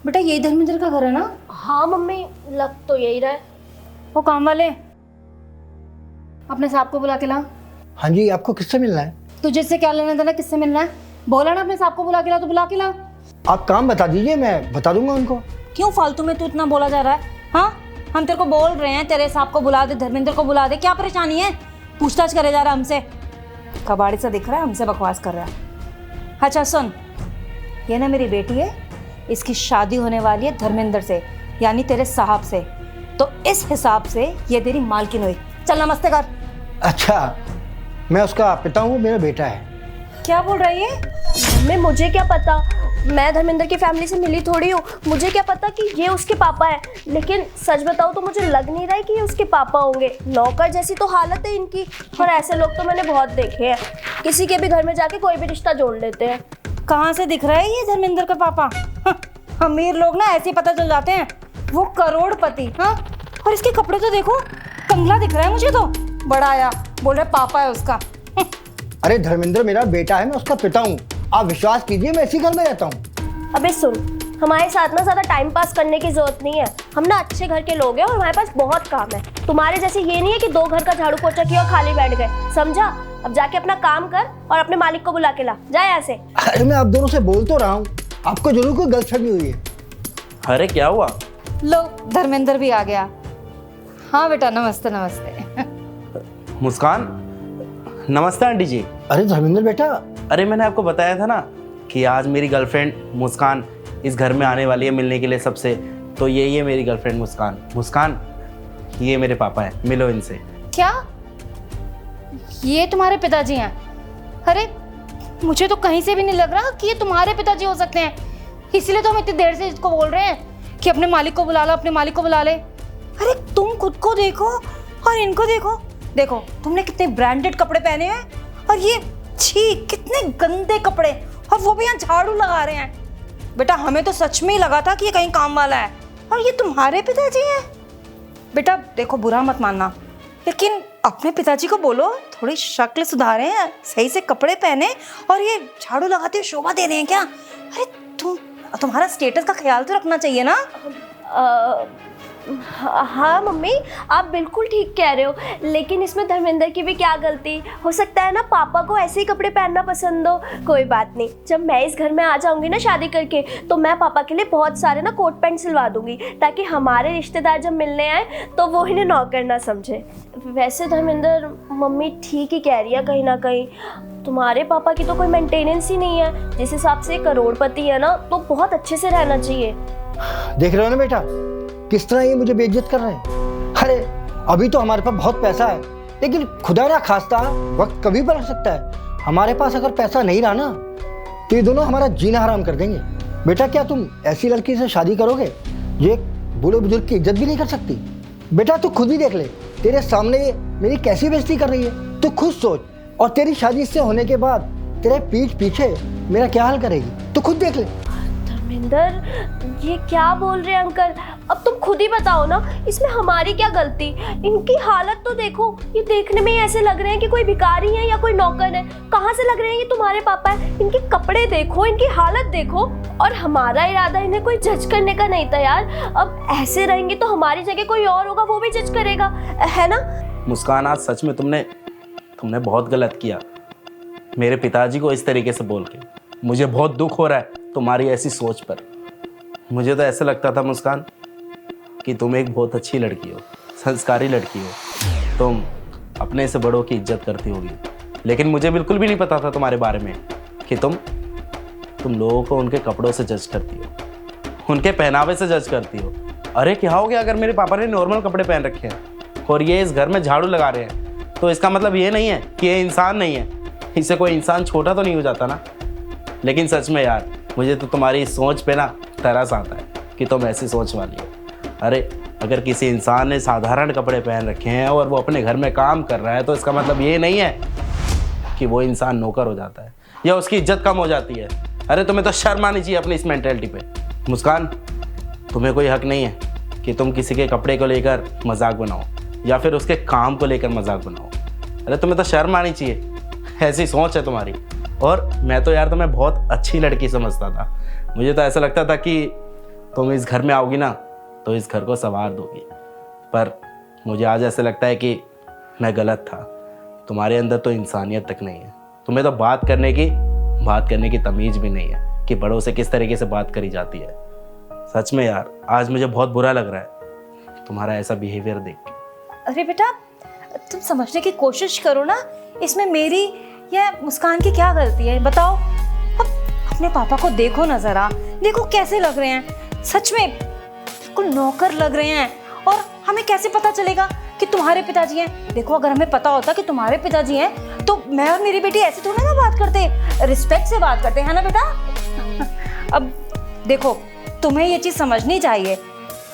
बेटा यही धर्मेंद्र का घर है ना? हाँ मम्मी, लग तो यही रहा है। वो काम वाले अपने साहब को बुला के ला। हाँ जी, आपको किससे मिलना है? तुझे से क्या लेना देना, किससे मिलना है? बोला ना अपने साहब को बुला के ला, तो बुला के ला। आप काम बता दीजिए, मैं बता दूंगा उनको। क्यों फालतू में तू इतना बोला जा रहा है? हाँ, हम तेरे को बोल रहे हैं तेरे साहब को बुला दे, धर्मेंद्र को बुला दे, क्या परेशानी है? पूछताछ करे जा रहा है हमसे, कबाड़ी सा दिख रहा है, हमसे बकवास कर रहा है। अच्छा सुन, ये ना मेरी बेटी है, इसकी शादी होने वाली है धर्मेंद्र से, यानी तेरे साहब से, तो इस हिसाब से ये तेरी मालकिन हुई। चल नमस्ते कर। अच्छा, मैं उसका पिता हूँ, मेरा बेटा है। क्या बोल रही है? मम्मी मुझे क्या पता, मैं धर्मेंद्र की फैमिली से मिली थोड़ी हूँ, मुझे क्या पता कि ये उसके पापा है। लेकिन सच बताऊँ तो मुझे लग नहीं रहा है कि ये उसके पापा होंगे। नौकर जैसी तो हालत है इनकी, और ऐसे लोग तो मैंने बहुत देखे हैं, किसी के भी घर में जाके कोई भी रिश्ता जोड़ लेते हैं। कहाँ से दिख रहा है ये धर्मेंद्र का पापा? हाँ, अमीर लोग ना ऐसे ही पता चल जाते हैं, वो करोड़पति। हाँ, और इसके कपड़े तो देखो, कंगला दिख रहा है मुझे तो। बड़ा आया बोल रहे पापा है उसका। अरे धर्मेंद्र मेरा बेटा है, मैं उसका पिता हूँ। आप विश्वास कीजिए, मैं इसी घर में रहता हूँ। अबे सुन, हमारे साथ ना ज़्यादा टाइम पास करने की जरूरत नहीं है। हम ना अच्छे घर के लोग हैं और हमारे पास बहुत काम है। तुम्हारे जैसे ये नहीं है कि 2 घर का झाड़ू पोछा किया और खाली बैठ गए, समझा? अब जाके अपना काम कर और अपने मालिक को बुला के ला, जा यहाँ से। अरे मैं आप दोनों से बोल तो रहा हूँ, आपको जरूर कोई गलतफहमी हुई है। अरे क्या हुआ? लो धर्मेंद्र भी आ गया। हाँ बेटा, नमस्ते नमस्ते। मुस्कान, नमस्ते आंटी जी। अरे धर्मेंद्र बेटा, अरे मैंने आपको बताया था ना कि आज मेरी गर्लफ्रेंड मुस्कान इस घर में आने वाली है मिलने के लिए सबसे, तो यही है मेरी गर्लफ्रेंड मुस्कान। मुस्कान, ये मेरे पापा हैं, मिलो इनसे। क्या ये तुम्हारे पिताजी हैं? अरे मुझे तो कहीं से भी नहीं लग रहा कि ये तुम्हारे पिताजी हो सकते हैं, इसलिए तो हम इतनी देर से इसको बोल रहे हैं कि अपने मालिक को बुला लो, अपने मालिक को बुला ले। अरे तुम खुद को देखो और इनको देखो, देखो तुमने कितने ब्रांडेड कपड़े पहने हैं, और ये छी कितने गंदे कपड़े, और वो भी यहाँ झाड़ू लगा रहे हैं। बेटा हमें तो सच में ही लगा था कि ये कहीं काम वाला है, और ये तुम्हारे पिताजी हैं। बेटा देखो, बुरा मत मानना, लेकिन अपने पिताजी को बोलो थोड़ी शक्ल सुधारें, सही से कपड़े पहने, और ये झाड़ू लगाते हुए शोभा दे रहे हैं क्या? अरे तुम्हारा स्टेटस का ख्याल तो रखना चाहिए ना। हाँ मम्मी, आप बिल्कुल ठीक कह रहे हो, लेकिन इसमें धर्मेंद्र की भी क्या गलती? हो सकता है ना पापा को ऐसे ही कपड़े पहनना पसंद हो। कोई बात नहीं, जब मैं इस घर में आ जाऊंगी ना शादी करके, तो मैं पापा के लिए बहुत सारे ना कोट पैंट सिलवा दूंगी, ताकि हमारे रिश्तेदार जब मिलने आए तो वो इन्हें नौकर ना समझे। वैसे धर्मेंद्र, मम्मी ठीक ही कह रही है कहीं ना कहीं, तुम्हारे पापा की तो कोई मेंटेनेंस ही नहीं है। जिस हिसाब से करोड़पति है ना, तो बहुत अच्छे से रहना चाहिए। देख रहे हो ना बेटा, किस तरह ये मुझे बेइज्जत कर रहे हैं। अरे अभी तो हमारे पास बहुत पैसा है, लेकिन खुदा ना खास्ता वक्त कभी बदल सकता है। हमारे पास अगर पैसा नहीं रहा ना, तो ये दोनों हमारा जीना हराम कर देंगे। बेटा क्या तुम ऐसी लड़की से शादी करोगे जो एक बूढ़े बुजुर्ग की इज्जत भी नहीं कर सकती? बेटा तू खुद ही देख ले, तेरे सामने ये मेरी कैसी बेइज्जती कर रही है। तू खुद सोच, और तेरी शादी इससे होने के बाद तेरे पीठ पीछे मेरा क्या हाल करेगी, तू खुद देख ले। धर्मेंद्र, ये क्या बोल रहे हैं अंकल? अब तुम खुद ही बताओ ना, इसमें हमारी क्या गलती? इनकी हालत तो देखो, ये देखने में ही ऐसे लग रहे हैं कि कोई भिखारी है या कोई नौकर है। कहाँ से लग रहे हैं ये तुम्हारे पापा है? इनके कपड़े देखो, इनकी हालत देखो। और हमारा इरादा इन्हें कोई जज करने का नहीं था यार। अब ऐसे रहेंगे तो हमारी जगह कोई और होगा, वो भी जज करेगा, है ना? मुस्कान, आज सच में तुमने बहुत गलत किया मेरे पिताजी को इस तरीके से बोल के। मुझे बहुत दुख हो रहा है तुम्हारी ऐसी सोच पर। मुझे तो ऐसा लगता था मुस्कान कि तुम एक बहुत अच्छी लड़की हो, संस्कारी लड़की हो, तुम अपने से बड़ों की इज्जत करती होगी। लेकिन मुझे बिल्कुल भी नहीं पता था तुम्हारे बारे में कि तुम लोगों को उनके कपड़ों से जज करती हो, उनके पहनावे से जज करती हो। अरे क्या हो गया अगर मेरे पापा ने नॉर्मल कपड़े पहन रखे हैं और ये इस घर में झाड़ू लगा रहे हैं, तो इसका मतलब ये नहीं है कि ये इंसान नहीं है। इससे कोई इंसान छोटा तो नहीं हो जाता ना। लेकिन सच में यार, मुझे तो तुम्हारी सोच पे ना तरस आता है कि तुम ऐसी सोच वाली हो। अरे अगर किसी इंसान ने साधारण कपड़े पहन रखे हैं और वो अपने घर में काम कर रहा है, तो इसका मतलब ये नहीं है कि वो इंसान नौकर हो जाता है या उसकी इज्जत कम हो जाती है। अरे तुम्हें तो शर्म आनी चाहिए अपनी इस मेंटेलिटी पे। मुस्कान, तुम्हें कोई हक नहीं है कि तुम किसी के कपड़े को लेकर मजाक बनाओ या फिर उसके काम को लेकर मजाक बनाओ। अरे तुम्हें तो शर्म आनी चाहिए, ऐसी सोच है तुम्हारी। और मैं तो यार तुम्हें बहुत अच्छी लड़की समझता था। मुझे तो ऐसा लगता था कि तुम इस घर में आओगी ना तो इस घर को संवार दोगी। पर मुझे आज ऐसा लगता है कि मैं गलत था। तुम्हारे अंदर तो इंसानियत तक नहीं है। तुम्हें तो बात करने की तमीज़ भी नहीं है कि बड़ों से किस तरीके से बात करी जाती है। सच में यार, आज मुझे बहुत बुरा लग रहा है तुम्हारा ऐसा बिहेवियर देख के। अरे बेटा, तुम समझने की कोशिश करो ना, इसमें मेरी या मुस्कान की क्या गलती है बताओ। अब अपने पापा को देखो ना जरा, देखो कैसे लग रहे हैं, सच में बिल्कुल नौकर लग रहे हैं। और हमें कैसे पता चलेगा कि तुम्हारे पिताजी हैं? देखो, अगर हमें पता होता कि तुम्हारे पिताजी हैं तो मैं और मेरी बेटी ऐसे थोड़ा ना बात करते, रिस्पेक्ट से बात करते हैं ना बेटा। अब देखो, तुम्हें ये चीज़ समझनी चाहिए,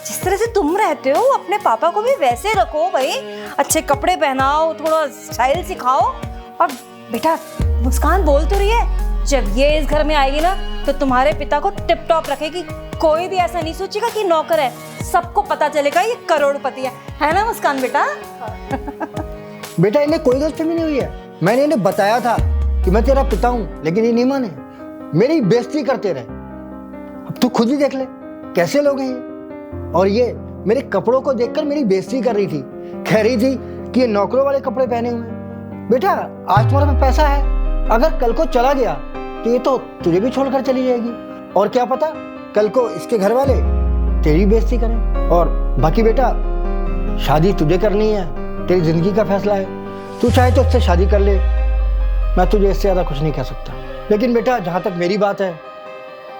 जिस तरह से तुम रहते हो अपने पापा को भी वैसे रखो भाई। अच्छे कपड़े पहनाओ, थोड़ा स्टाइल सिखाओ। और बेटा, मुस्कान बोल तो रही है, जब ये इस घर में आएगी ना तो तुम्हारे पिता को टिप टॉप रखेगी। कोई भी ऐसा नहीं सोचेगा कि नौकर है, सबको पता चलेगा ये करोड़पति है ना मुस्कान बेटा? बेटा, इन्हें कोई गलतफहमी नहीं हुई है। मैंने इन्हें बताया था कि मैं तेरा पिता हूँ, लेकिन ये नहीं माने, मेरी बेइज्जती करते रहे। अब तू खुद ही देख ले कैसे लोग हैं ये। और ये मेरे कपड़ों को देखकर मेरी बेइज्जती कर रही थी, कह रही थी कि ये नौकरों वाले कपड़े पहने हुए हैं। बेटा, आज तुम्हारे पास पैसा है, अगर कल को चला गया तो ये तो तुझे भी छोड़कर चली जाएगी। और क्या पता कल को इसके घर वाले तेरी बेइज्जती करें। और बाकी बेटा, शादी तुझे करनी है, तेरी जिंदगी का फैसला है। तू चाहे तो इससे शादी कर ले, मैं तुझे इससे ज़्यादा कुछ नहीं कह सकता। लेकिन बेटा, जहाँ तक मेरी बात है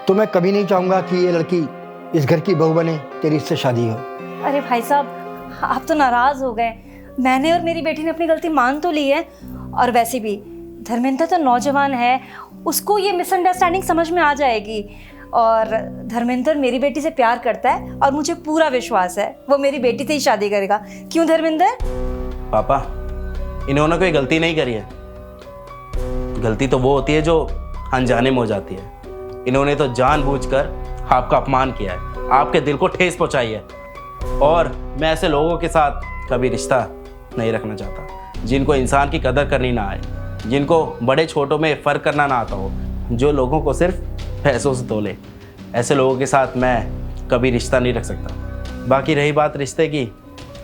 तो मैं कभी नहीं चाहूँगा कि ये लड़की इस घर की बहू बने, तेरी इससे शादी हो। अरे भाई साहब, आप तो नाराज़ हो गए। मैंने और मेरी बेटी ने अपनी गलती मान तो ली है। और वैसे भी धर्मेंद्र तो नौजवान है, उसको ये मिसअंडरस्टैंडिंग समझ में आ जाएगी। और धर्मेंद्र मेरी बेटी से प्यार करता है और मुझे पूरा विश्वास है वो मेरी बेटी से ही शादी करेगा। क्यों धर्मेंद्र? पापा, इन्होंने कोई गलती नहीं करी है। गलती तो वो होती है जो अनजाने में हो जाती है। इन्होंने तो जानबूझकर आपका अपमान किया है, आपके दिल को ठेस पहुंचाई है। और मैं ऐसे लोगों के साथ कभी रिश्ता नहीं रखना चाहता जिनको इंसान की कदर करनी ना आए, जिनको बड़े छोटों में फ़र्क करना ना आता हो, जो लोगों को सिर्फ पैसों से तोले। ऐसे लोगों के साथ मैं कभी रिश्ता नहीं रख सकता। बाकी रही बात रिश्ते की,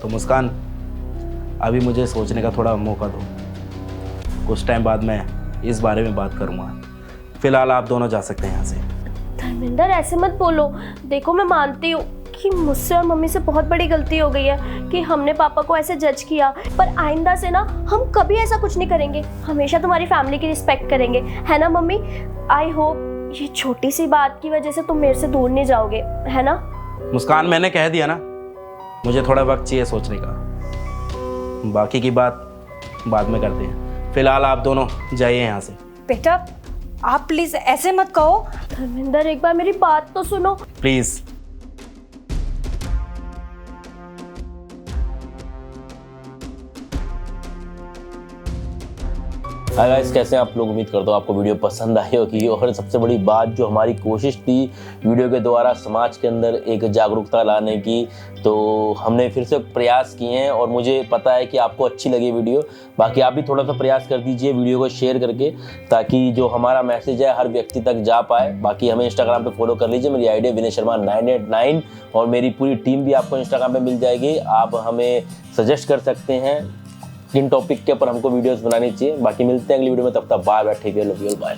तो मुस्कान, अभी मुझे सोचने का थोड़ा मौका दो। कुछ टाइम बाद मैं इस बारे में बात करूँगा। फिलहाल आप दोनों जा सकते हैं यहाँ से। धर्मेंद्र, ऐसे मत बोलो। देखो, मैं मानती हूँ कि मुझसे और मम्मी से बहुत बड़ी गलती हो गई है कि हमने पापा को ऐसे जज किया। पर आइंदा से ना हम कभी ऐसा कुछ नहीं करेंगे, हमेशा तुम्हारी फैमिली की रिस्पेक्ट करेंगे, है ना मम्मी? आई होप ये छोटी सी बात की वजह से तुम मेरे से दूर नहीं जाओगे, है ना? मुस्कान, मैंने कह दिया ना, मुझे थोड़ा वक्त चाहिए सोचने का। बाकी की बात बाद में करते हैं। फिलहाल आप दोनों जाइए यहाँ से। बेटा, आप प्लीज ऐसे मत कहो। धर्मेंद्र, एक बार मेरी बात तो सुनो प्लीज़। हाय गाइस, कैसे हैं आप लोग? उम्मीद करता हूँ आपको वीडियो पसंद आई होगी। और सबसे बड़ी बात, जो हमारी कोशिश थी वीडियो के द्वारा समाज के अंदर एक जागरूकता लाने की, तो हमने फिर से प्रयास किए हैं और मुझे पता है कि आपको अच्छी लगी वीडियो। बाकी आप भी थोड़ा सा प्रयास कर दीजिए वीडियो को शेयर करके, ताकि जो हमारा मैसेज है हर व्यक्ति तक जा पाए। बाकी हमें इंस्टाग्राम पे फॉलो कर लीजिए, मेरी आईडी विनय शर्मा 989 और मेरी पूरी टीम भी आपको इंस्टाग्राम पे मिल जाएगी। आप हमें सजेस्ट कर सकते हैं किन टॉपिक के ऊपर हमको वीडियोस बनानी चाहिए। बाकी मिलते हैं अगली वीडियो में, तब तक bye bye, take care, love you, bye.